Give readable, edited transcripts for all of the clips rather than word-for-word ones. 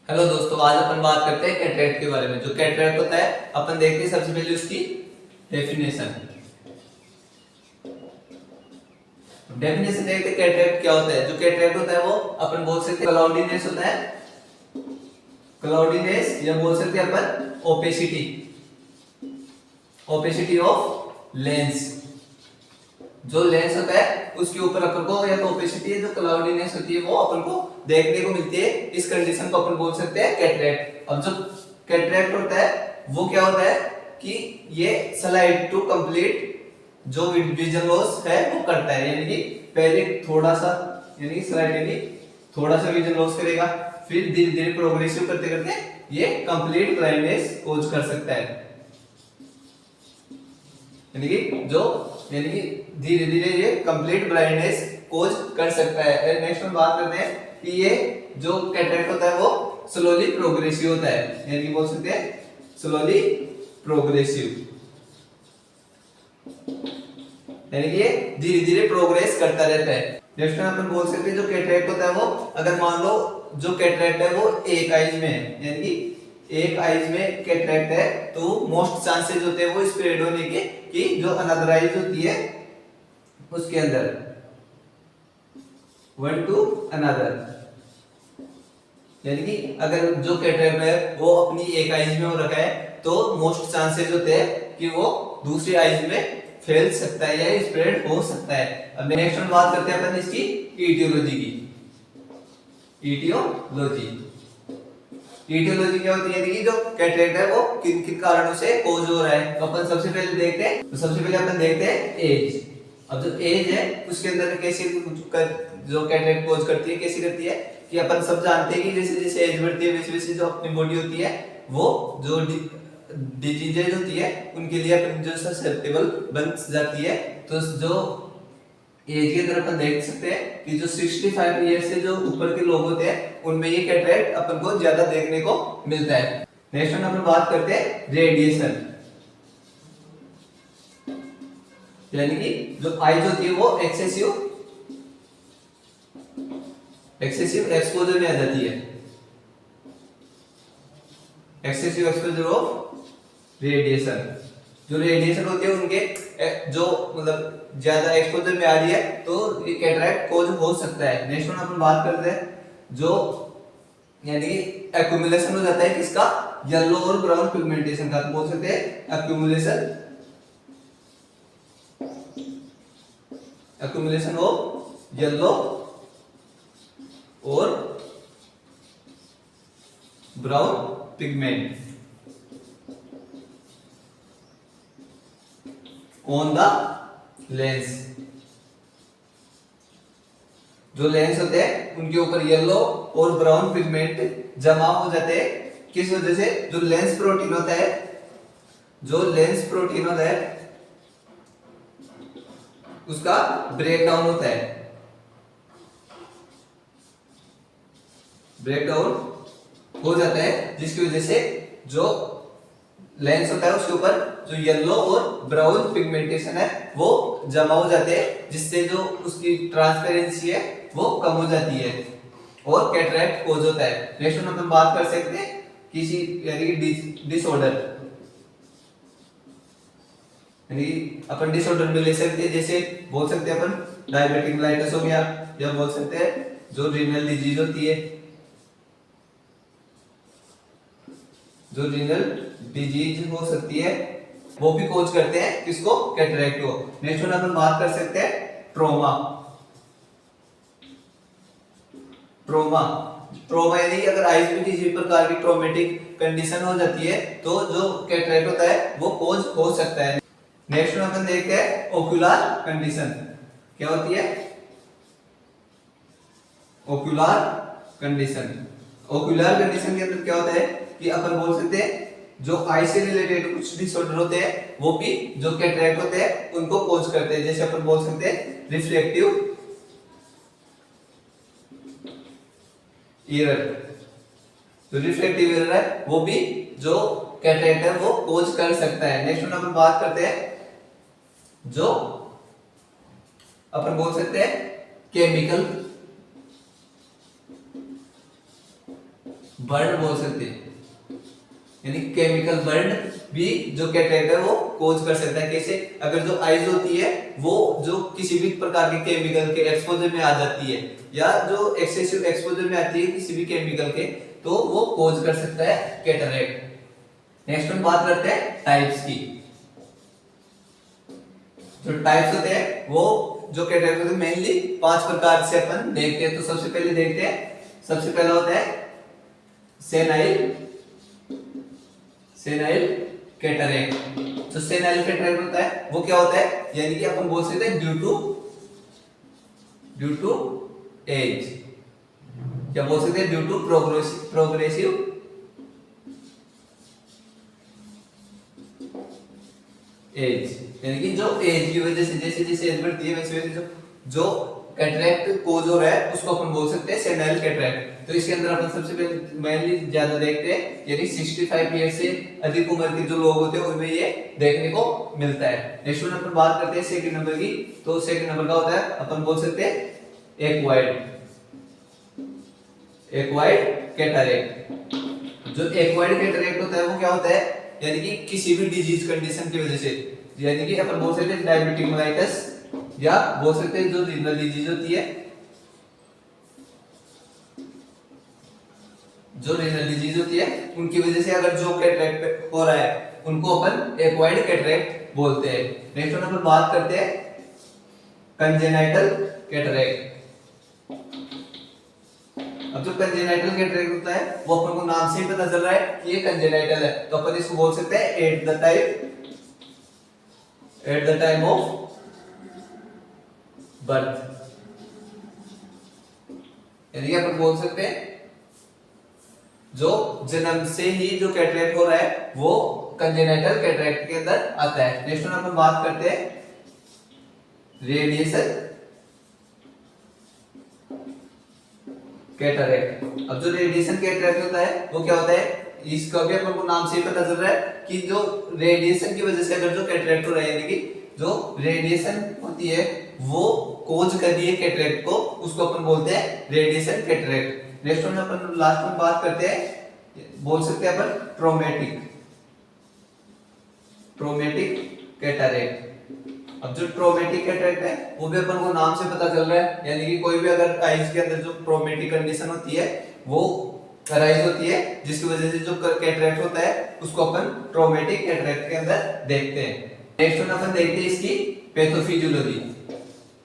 Hello दोस्तों, आज अपन बात करते हैं कैटरेक्ट के बारे में। जो कैटरेक्ट होता है अपन देखते हैं सबसे पहले उसकी डेफिनेशन। डेफिनेशन देखते हैं कैटरेक्ट क्या होता है। जो कैटरेक्ट होता है वो अपन बोल सकते हैं क्लाउडीनेस होता है, क्लाउडीनेस, या बोल सकते हैं अपन ओपेसिटी, ओपेसिटी ऑफ लेंस। जो लेंस होता है उसके ऊपर अपन को या तो ओपेसिटी है, जो क्लाउडीनेस होती है वो अपन को देखने को मिलती है। इस कंडीशन को अपन बोल सकते हैं कैटरेक्ट। अब जो कैटरेक्ट होता है वो क्या होता है कि ये स्लाइड टू कंप्लीट जो विजन लॉस है वो करता है, यानी कि पहले थोड़ा सा, यानी स्लाइड यानी थोड़ा सा विजन लॉस करेगा, फिर धीरे धीरे प्रोग्रेसिव करते करते ये कंप्लीट ब्लाइंडनेस कोज कर सकता है। यानी कि धीरे धीरे ये कंप्लीट ब्लाइंडनेस कोज कर सकता है। नेक्स्ट हम बात करते हैं कि ये जो कैटरेक्ट होता है वो स्लोली प्रोग्रेसिव होता है, यानी कि बोल सकते हैं स्लोली प्रोग्रेसिव, यानी कि ये धीरे धीरे प्रोग्रेस करता रहता है। नेक्स्ट में अपन बोल सकते हैं जो कैटरेक्ट होता है वो, अगर मान लो जो कैटरेक्ट है वो एक आईज में है, यानी कि एक आईज में कैटरेक्ट है, तो मोस्ट चांसेस होते हैं वो स्प्रेड होने के कि जो अनदर आईज होती है उसके अंदर वन टू अनदर, यानी कि अगर जो कैटरेक्ट है वो अपनी एक आईज में हो रखा है तो मोस्ट चांसेस होते हैं कि वो दूसरी आईज में फैल सकता है या स्प्रेड हो सकता है। अब नेक्स्ट हम बात करते हैं अपन इसकी ईटियोलॉजी की। ईटियोलॉजी क्या होती है कि जो कैटरेक्ट है वो किन किन कारणों से कोज हो रहा है। तो अपन सबसे पहले देखते हैं, तो सबसे पहले अपन देखते हैं एज। अब जो एज है उसके अंदर कैसे जो कैटरेक्ट कोज करती है, कैसी करती है कि अपन सब जानते हैं कि जैसे जैसे एज बढ़ती है वैसे वैसे जो अपनी बॉडी होती है वो जो डिजीजेज होती है उनके लिए अपन जो ससेप्टेबल बन जाती है। तो जो एज के अंदर अपन देख सकते हैं कि जो 65 ईयर से जो ऊपर के लोग होते हैं उनमें ये कैटरेक्ट अपन को ज्यादा देखने को मिलता है। नेक्स्ट अपन बात करते हैं रेडिएशन, यानी कि जो आईज होती है वो एक्सेसिव एक्सपोजर में आ जाती है, एक्सेसिव एक्सपोजर ऑफ रेडिएशन। जो रेडिएशन होती है उनके जो मतलब ज्यादा एक्सपोजर में आ रही है तो ये कैटरेक्ट कोज हो सकता है। नेक्स्ट वन अपन बात करते हैं जो यानी एक्यूमुलेशन हो जाता है किसका, येलो और ब्राउन पिगमेंटेशन का, तो बोल सकते हैं एक्यूमुलेशन ऑफ येलो और brown pigment on the lens. जो लेंस होते हैं उनके ऊपर येलो और ब्राउन पिगमेंट जमा हो जाते हैं, किस वजह से, जो लेंस प्रोटीन होता है, जो लेंस प्रोटीन होता है उसका ब्रेकडाउन होता है, ब्रेकडाउन हो जाता है, जिसकी वजह से जो लेंस होता है उसके ऊपर जो येलो और ब्राउन पिगमेंटेशन है वो जमा हो जाते हैं, जिससे जो उसकी ट्रांसपेरेंसी है वो कम हो जाती है और कैटरेक्ट कोज होता है। नेक्स्ट अपन बात कर सकते हैं किसी यानी कि डिसऑर्डर, यानी अपन डिसऑर्डर में ले सकते हैं, जैसे बोल सकते हैं अपन डायबिटिक मेलाइटस हो गया, या बोल सकते हैं जो रीनल डिजीज होती है, जो रीनल डिजीज हो सकती है वो भी कोज करते हैं किसको, कैटरेक्ट को। नेक्स्ट अपन बात कर सकते हैं ट्रॉमा। ट्रॉमा यानी अगर आईज में किसी प्रकार की ट्रॉमेटिक कंडीशन हो जाती है तो जो कैटरेक्ट होता है वो कोज हो सकता है। नेक्स्ट अपन देखते हैं ओक्यूलर कंडीशन। क्या होती है ओक्यूलर कंडीशन? ओक्यूलर कंडीशन के अंदर क्या होता है कि अपन बोल सकते हैं जो आई से रिलेटेड कुछ डिसऑर्डर होते हैं वो भी जो कैटरेक्ट होते हैं उनको कोज करते हैं। जैसे अपन बोल सकते हैं रिफ्लेक्टिव एरर, तो रिफ्लेक्टिव एरर है वो भी जो कैटरेक्ट है वो कोज कर सकता है। नेक्स्ट अपन बात करते हैं जो अपन बोल सकते हैं केमिकल बर्न बोल सकते हैं, यानी केमिकल बर्न भी जो कैटरेक्ट है वो कोज कर सकता है। कैसे? अगर जो आइज होती है वो जो किसी भी प्रकार के केमिकल के एक्सपोजर में आ जाती है या जो एक्सेसिव एक्सपोजर में आती है किसी भी केमिकल के, तो वो कोज कर सकता है कैटरेक्ट। नेक्स्ट हम बात करते हैं टाइप्स की। जो टाइप्स होते हैं वो जो कैटरेक्ट होते हैं मेनली 5 प्रकार से अपन देखते हैं। तो सबसे पहले देखते हैं, सबसे पहला होता है सेनाइल कैटरेक्ट। जो सेनाइल कैटरेक्ट होता है वो क्या होता है, यानी कि अपन बोल सकते हैं ड्यू टू एज, क्या बोल सकते हैं, ड्यू टू प्रोग्रेसिव एज, यानी कि जो एज की वजह से जैसे जैसे एज बढ़ती है वैसे वैसे जो कैटरेक्ट कोज हो रहा है उसको अपन बोल सकते हैं सेनाइल कैटरेक्ट। तो इसके अंदर अपन सबसे पहले मेनली ज्यादा देखते हैं, यानी 65 ईयर से अधिक उम्र के जो लोग होते हैं उनमें ये देखने को मिलता है। नेक्स्ट वन अपन बात करते हैं सेकंड नंबर की। तो सेकंड नंबर का होता है अपन बोल सकते हैं एक्वायर्ड कैटरेक्ट। जो एक्वायर्ड कैटरेक्ट होता है वो क्या होता है, यानी कि किसी भी डिजीज कंडीशन की वजह से, यानी कि अपन बोल सकते हैं डायबिटिक मेलाइटस या बोल सकते हैं जो रीनल डिजीज होती है, जो रीनल डिजीज होती है उनकी वजह से अगर जो कैटरेक्ट हो रहा है उनको अपन एक्वायर्ड कैटरेक्ट बोलते हैं। नेक्स्ट वन अपन बात करते हैं कंजेनाइटल कैटरेक्ट। अब जो कंजेनाइटल कैटरेक्ट होता है वो अपन को नाम से ही पता चल रहा है कि ये कंजेनाइटल है, तो अपन इसको बोल सकते हैं at the time of birth, यानी कि अपन बोल सकते हैं जो जन्म से ही जो कैटरेक्ट हो रहा है वो कंजेनाइटल कैटरेक्ट के अंदर आता है। नेक्स्ट वन अपन बात करते हैं रेडिएशन कैटरेक्ट। अब जो रेडिएशन कैटरेक्ट होता है वो क्या होता है, इसका भी अपन को नाम से ही पता चल रहा है कि जो रेडिएशन की वजह से अगर जो कैटरेक्ट हो रहा है, यानी कि जो रेडिएशन होती है वो कोज कर रही है कैटरेक्ट को, उसको अपन बोलते हैं रेडिएशन कैटरेक्ट। नेक्स्ट वन अपन लास्ट में बात करते हैं, बोल सकते हैं अपन ट्रोमेटिक कैटरेक्ट। अब जो ट्रोमेटिक कैटरेक्ट है वो भी अपन को नाम से पता चल रहा है, यानी कि कोई भी अगर आइज के अंदर जो ट्रोमेटिक कंडीशन होती है वो अराइज होती है जिसकी वजह से जो कैटरेक्ट होता है उसको अपन ट्रोमेटिक कैटरेक्ट के अंदर देखते हैं। नेक्स्ट वन अपन देखते हैं इसकी पैथोफिजियोलॉजी।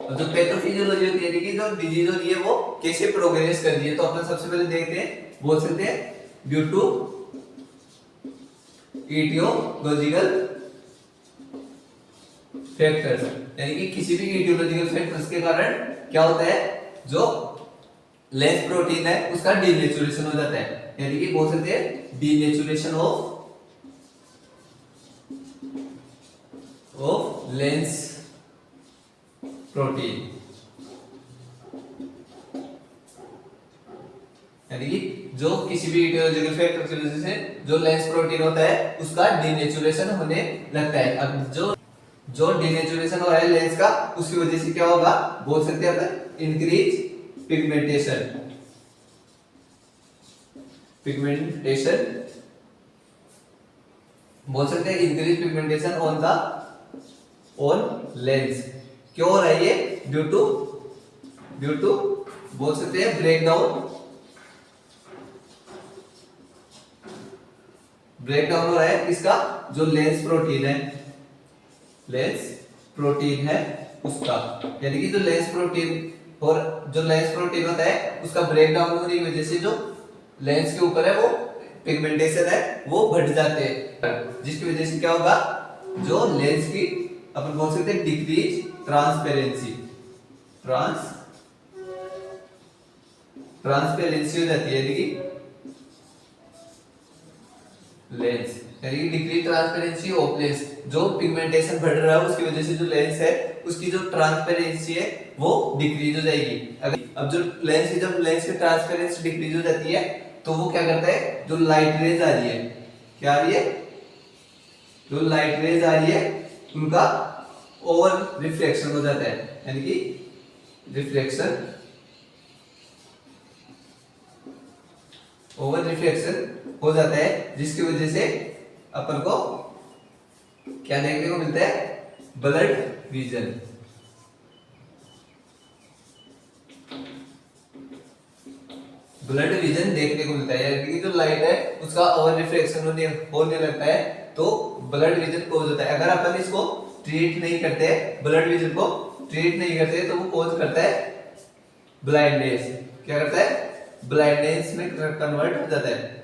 और जो पैथोफिजियोलॉजी होती है, यानी कि जो डिजीज होती है वो कैसे प्रोग्रेस कर रही है, तो अपन सबसे पहले देखते हैं, बोल सकते हैं ड्यू टू ईटियोलॉजिकल फैक्टर्स, यानी कि किसी भी ईटियोलॉजिकल फैक्टर्स के कारण क्या होता है, जो लेंस प्रोटीन है उसका डीनेचुरेशन हो जाता है, यानी कि बोल सकते हैं डीनेचुरेशन ऑफ लेंस प्रोटीन, यानी कि जो किसी भी ईटियोलॉजिकल फैक्टर की वजह से जो लेंस प्रोटीन होता है उसका डीनेचुरेशन होने लगता है। अब जो डीनेचुरेशन हो रहा है लेंस का, उसकी वजह से क्या होगा, बोल सकते हैं अपन इंक्रीज पिगमेंटेशन बोल सकते हैं, इंक्रीज पिगमेंटेशन ऑन लेंस। क्यों हो रहा है ये, ड्यू टू बोल सकते हैं ब्रेकडाउन हो रहा है इसका, जो लेंस प्रोटीन है उसका, यानी कि जो लेंस प्रोटीन होता है उसका ब्रेकडाउन होने की वजह से जो लेंस के ऊपर है वो पिगमेंटेशन है वो बढ़ जाते हैं, जिसकी वजह से क्या होगा, जो लेंस की अपन बोल सकते हैं डिक्रीज ट्रांसपेरेंसी हो जाती है, यानी कि लेंस, यानी कि डिक्रीज ट्रांसपेरेंसी ऑफ लेंस, जो पिगमेंटेशन बढ़ रहा है उसकी वजह से जो लेंस है उसकी जो ट्रांसपेरेंसी है वो डिक्रीज हो जाएगी। अब जो लेंस की ट्रांसपेरेंसी डिक्रीज हो जाती है तो वो क्या करता है, जो लाइट रेज आ रही है, क्या आ रही है, जो लाइट रेज आ रही है उनका ओवर रिफ्लेक्शन हो जाता है, यानी कि ओवर रिफ्लेक्शन हो जाता है, जिसकी वजह से अपन को क्या देखने को मिलता है, ब्लड विजन। ब्लड विजन देखने को मिलता है, यानी कि जो लाइट है उसका ओवर रिफ्लेक्शन होने लगता है तो ब्लड विजन कोज होता है। अगर अपन इसको ट्रीट नहीं करते, ब्लड विजन को ट्रीट नहीं करते, तो वो कोज करता है ब्लाइंडनेस। क्या करता है, ब्लाइंडनेस में कन्वर्ट हो जाता है,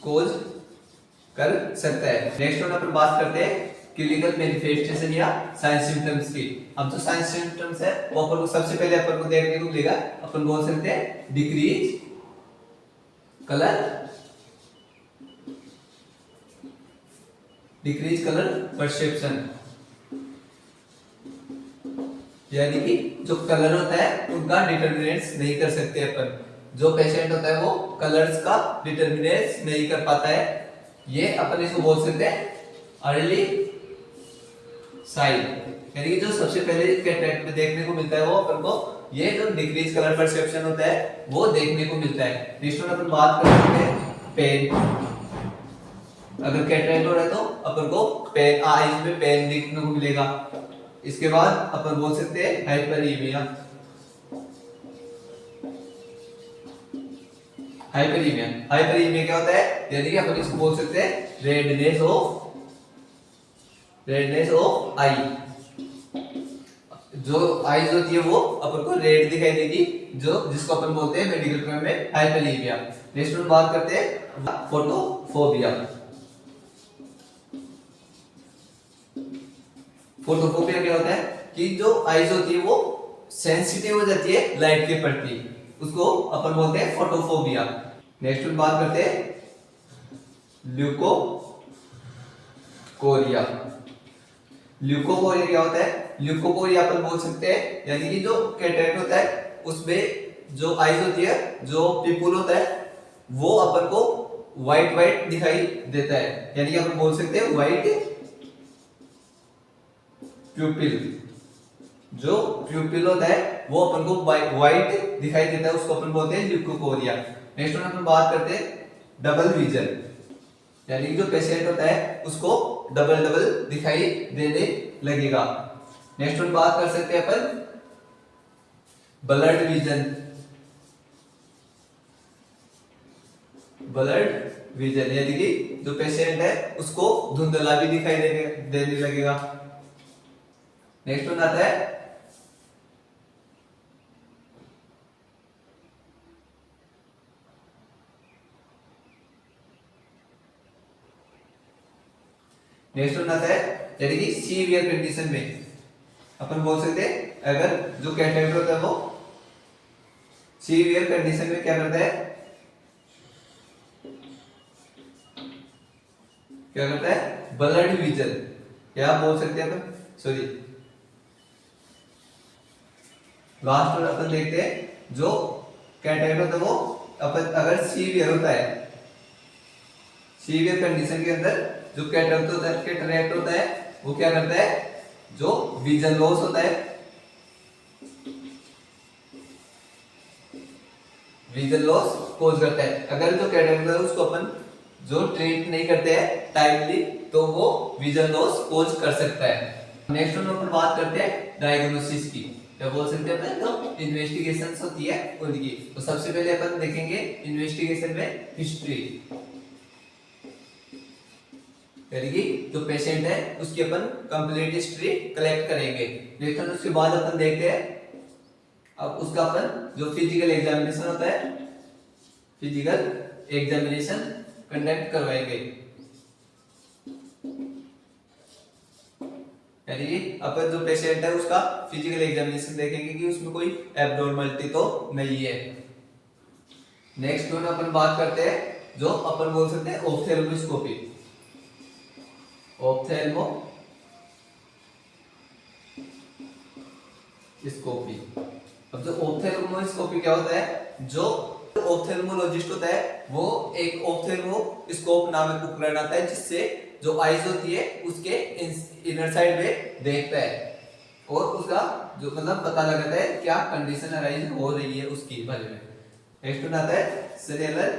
कोज कर सकता है। नेक्स्ट वन अपन बात करते हैं क्लिनिकल मैनिफेस्टेशन या साइंस सिम्टम्स की। अब जो साइंस सिम्टम्स है वो अपन को सबसे पहले अपन को देखने को मिलेगा, अपन बोल सकते हैं डिक्रीज कलर परसेप्शन, यानी कि जो कलर होता है उनका डिटरमिनेट्स नहीं कर सकते अपन। जो पेशेंट होता है वो कलर्स का डिटरमिनेट्स नहीं कर पाता है, ये अपन इसको बोल सकते हैं अर्ली साइन। यानी कि जो सबसे पहले कैटरेक्ट में देखने को मिलता है वो अपन को ये जो डिक्रीज कलर परसेप्शन होता है वो देखने को मिलता है। नेक्स्ट अपन बात करते हैं पेन। अगर कैटरेक्ट हो रहा है तो अपन को पेन, आईज में पेन देखने को मिलेगा। इसके बाद अपन बोल सकते हैं हाइपरीमिया। हाइपरीमिया क्या होता है, यानी कि अपन इसको बोल सकते हैं रेडनेस ऑफ आई। जो आईज होती है वो अपन को रेड दिखाई देगी, जिसको अपन बोलते हैं मेडिकल टर्म में हाइपरीमिया। नेक्स्ट हम बात करते हैं फोटोफोबिया। फोटोफोबिया क्या होता है कि जो आईज होती है वो सेंसिटिव हो जाती है लाइट के प्रति, उसको अपन बोलते हैं फोटोफोबिया। नेक्स्ट हम बात करते हैं ल्यूकोकोरिया। ल्यूकोकोरिया क्या होता है, ल्यूकोकोरिया अपन बोल सकते हैं, यानी कि जो कैटरेक्ट होता है उसमें जो आईज होती है, जो पिपुल होता है वो अपन को व्हाइट दिखाई देता है, यानी कि अपन बोल सकते हैं व्हाइट प्यूपिल। जो प्यूपिल होता है वो अपन को व्हाइट दिखाई देता है, उसको अपन बोलते हैं ल्यूकोकोरिया। नेक्स्ट वन अपन बात करते हैं डबल विजन, यानी कि जो पेशेंट होता है उसको डबल दिखाई देने लगेगा। नेक्स्ट वन बात कर सकते हैं अपन ब्लड विजन, यानी कि जो पेशेंट है उसको धुंधला भी दिखाई देने लगेगा। नेक्स्ट वन आता है यानी कि सीवियर कंडीशन में अपन बोल सकते हैं, अगर जो कैटरेक्ट होता है वो सीवियर कंडीशन में क्या करता है, ब्लड विजन। क्या बोल सकते हैं अपन, सॉरी लास्ट में अपन देखते हैं जो कैटरेक्ट होता है वो अपन अगर सीवियर होता है, सीवियर कंडीशन के अंदर जो कैटरेक्ट होता है वो क्या करता है, जो विजन लॉस होता है, विजन लॉस कोज करता है। अगर जो कैटरेक्ट है उसको अपन जो ट्रीट नहीं करते हैं टाइमली तो वो विजन लॉस कोज कर सकता है। नेक्स्ट अपन बात करते हैं डायग्नोसिस की। क्या बोल सकते हैं अपन, जो इन्वेस्टिगेशंस होती है उनकी। तो सबसे पहले अपन देखेंगे इन्वेस्टिगेशन में हिस्ट्री, यानी कि जो पेशेंट है उसकी अपन कंप्लीट हिस्ट्री कलेक्ट करेंगे। लेकिन उसके बाद अपन देखते हैं अब उसका अपन जो फिजिकल एग्जामिनेशन होता है, फिजिकल एग्जामिनेशन कंडक्ट करवाएंगे, यानी कि अपन जो पेशेंट है उसका फिजिकल एग्जामिनेशन देखेंगे कि उसमें कोई एब्नॉर्मलिटी तो नहीं है। नेक्स्ट वन अपन बात करते हैं जो अपन बोल सकते हैं ऑप्थेल्मोस्कोपी। अब जो ऑप्थेल्मोस्कोपी क्या होता है, जो ऑप्थेल्मोलॉजिस्ट होता है वो एक ऑप्थेल्मोस्कोप नामक उपकरण आता है जिससे जो आईज होती है उसके इनर साइड में देखता है। और उसका जो मतलब पता लगाता है क्या कंडीशन अराइज हो रही है उसकी बारे में। नेक्स्ट वन आता है सेलुलर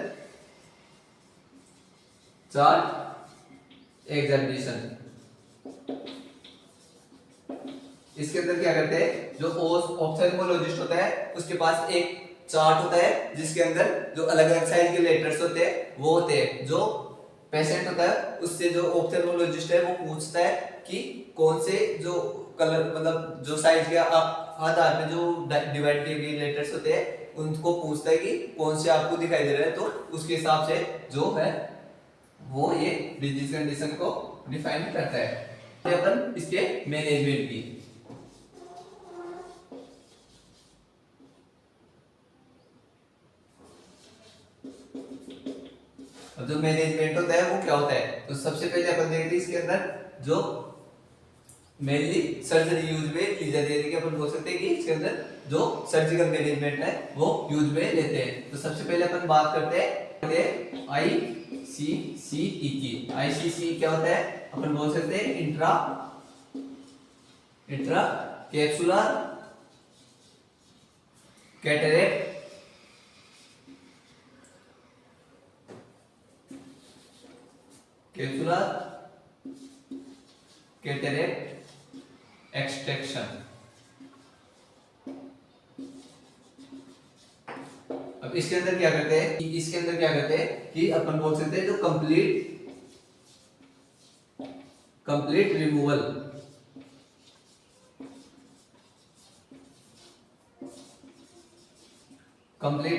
चार्ट एग्जामिनेशन। इसके अंदर क्या करते हैं, जो ऑप्थेल्मोलॉजिस्ट होता है उसके पास एक चार्ट होता है जिसके अंदर जो अलग अलग साइज के लेटर्स होते हैं वो होते हैं। जो पेशेंट होता है उससे जो ऑप्थेल्मोलॉजिस्ट है वो पूछता है कि कौन से जो कलर मतलब जो साइज के आप आधार पे जो डिवाइड किए गए लेटर्स होते हैं उनको पूछता है कि कौन से आपको दिखाई दे रहा है, तो उसके हिसाब से जो है वो ये डिजीज कंडीशन को डिफाइन करता है। अपन इसके मैनेजमेंट की, अब जो मैनेजमेंट होता है वो क्या होता है, तो सबसे पहले अपन देखते हैं इसके अंदर जो मेनली सर्जरी यूज में ली जाती है कि अपन बोल सकते हैं कि इसके अंदर जो सर्जिकल मैनेजमेंट है वो यूज में लेते हैं। तो सबसे पहले अपन बात करते हैं ICCE की। ICCE क्या होता है, अपन बोल सकते हैं intra capsular cataract capsular cataract extraction. अब इसके अंदर क्या करते हैं, इसके अंदर क्या करते हैं कि अपन बोल सकते हैं जो कंप्लीट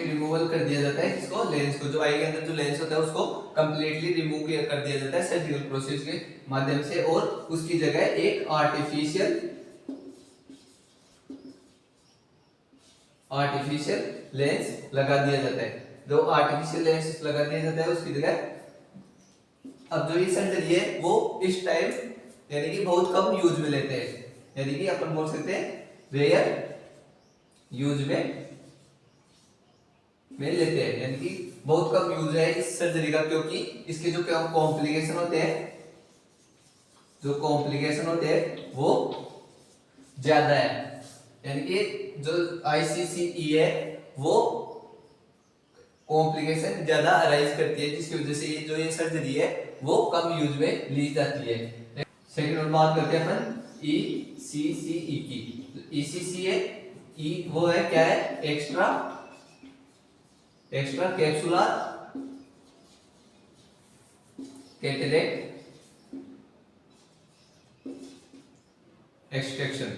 रिमूवल कर दिया जाता है इसको, लेंस को, जो आई के अंदर जो लेंस होता है उसको कंप्लीटली रिमूव कर दिया जाता है सर्जिकल प्रोसेस के माध्यम से, और उसकी जगह एक आर्टिफिशियल लेंस लगा दिया जाता है। जो आर्टिफिशियल लेंस लगा दिया जाता है उसकी जगह अब जो ये सर्जरी है वो इस टाइम यानी कि बहुत कम यूज में लेते हैं, यानी कि अपन बोल सकते हैं रेयर यूज में लेते हैं, यानी कि बहुत कम यूज है इस सर्जरी का, क्योंकि इसके जो कॉम्प्लिकेशन होते हैं वो ज्यादा है। यानी कि जो ICCE है वो कॉम्प्लिकेशन ज्यादा अराइज करती है, जिसकी वजह से ये सर्जरी है वो कम यूज में ली जाती है। सेकंड और बात करते हैं अपन ECCE की। ECCE है, E वो है क्या है, एक्स्ट्रा कैप्सुलर कैटरेक्ट एक्सट्रैक्शन।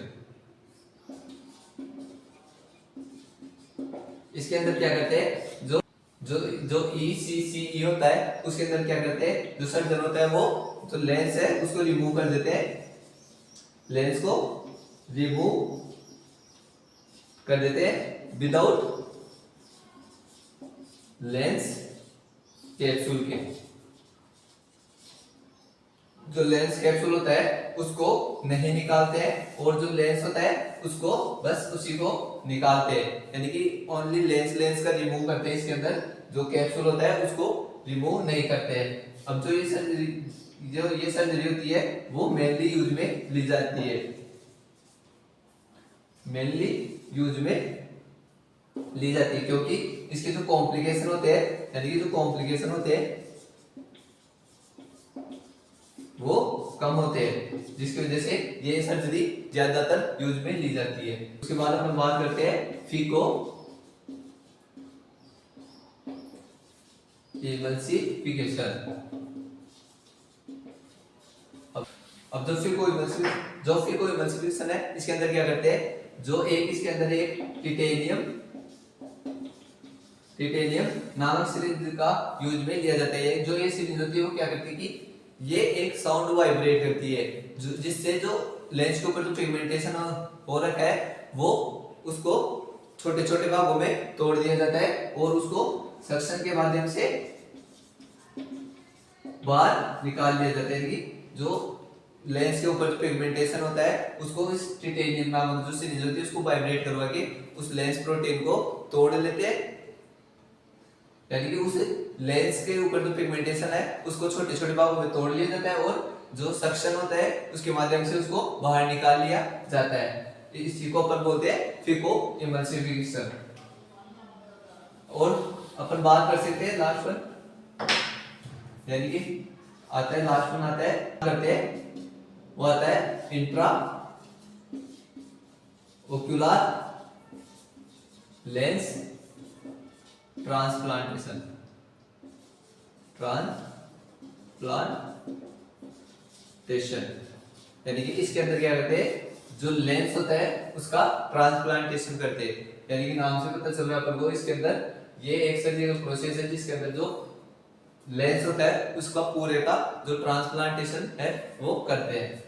इसके अंदर क्या करते हैं, जो ECCE होता है उसके अंदर क्या करते हैं, जो सर्जन होता है वो जो लेंस है उसको रिमूव कर देते हैं, लेंस को रिमूव कर देते हैं विदाउट लेंस कैप्सूल के। जो लेंस कैप्सूल होता है उसको नहीं निकालते हैं, और जो लेंस होता है उसको बस उसी को निकालते हैं, यानी कि ओनली लेंस का रिमूव करते हैं। इसके अंदर जो कैप्सूल होता है उसको रिमूव नहीं करते हैं। अब जो ये सर्जरी होती है वो मेनली यूज में ली जाती है, क्योंकि इसके जो कॉम्प्लिकेशन होते हैं, यानी कि जो कॉम्प्लिकेशन होते हैं वो कम होते हैं, जिसकी वजह से ये सर्जरी ज्यादातर यूज में ली जाती है। उसके बाद अपन बात करते हैं फीको एमल्सिफिकेशन। अब जो फीको एमल्सिफिकेशन है इसके अंदर क्या करते हैं, जो इसके अंदर एक टिटेनियम नामक सिरिंज का यूज में लिया जाता है। जो ये सिरिंज होती है वो क्या करती है कि ये एक साउंड वाइब्रेट करती है, जिससे जो लेंस के ऊपर जो पिगमेंटेशन हो रखा है वो उसको छोटे छोटे भागों में तोड़ दिया जाता है, और उसको सक्शन के माध्यम से बाहर निकाल दिया जाता है। कि जो लेंस के ऊपर जो पिगमेंटेशन होता है उसको इस टिटेनियम नामक जो सिरिंज होती है उसको वाइब्रेट करवा के उस लेंस प्रोटीन को तोड़ लेते हैं, यानी कि उस लेंस के ऊपर जो पिगमेंटेशन है उसको छोटे छोटे भागों में तोड़ लिया जाता है, और जो सक्शन होता है उसके माध्यम से उसको बाहर निकाल लिया जाता है। इसी को अपन बोलते हैं फिको इमल्सिफिकेशन। और अपन बात कर सकते हैं लास्ट वन, यानी कि आता है लास्ट वन आता है करते हैं वो आता है इंट्रा ओक्यूलर लेंस ट्रांसप्लांटेशन। यानी कि इसके अंदर क्या करते हैं, जो लेंस होता है उसका ट्रांसप्लांटेशन करते हैं। यानी कि नाम से पता चल रहा है अपन को, इसके अंदर ये एक सर्जिकल प्रोसेस है जिसके अंदर जो लेंस होता है उसका पूरे का जो ट्रांसप्लांटेशन है वो करते हैं।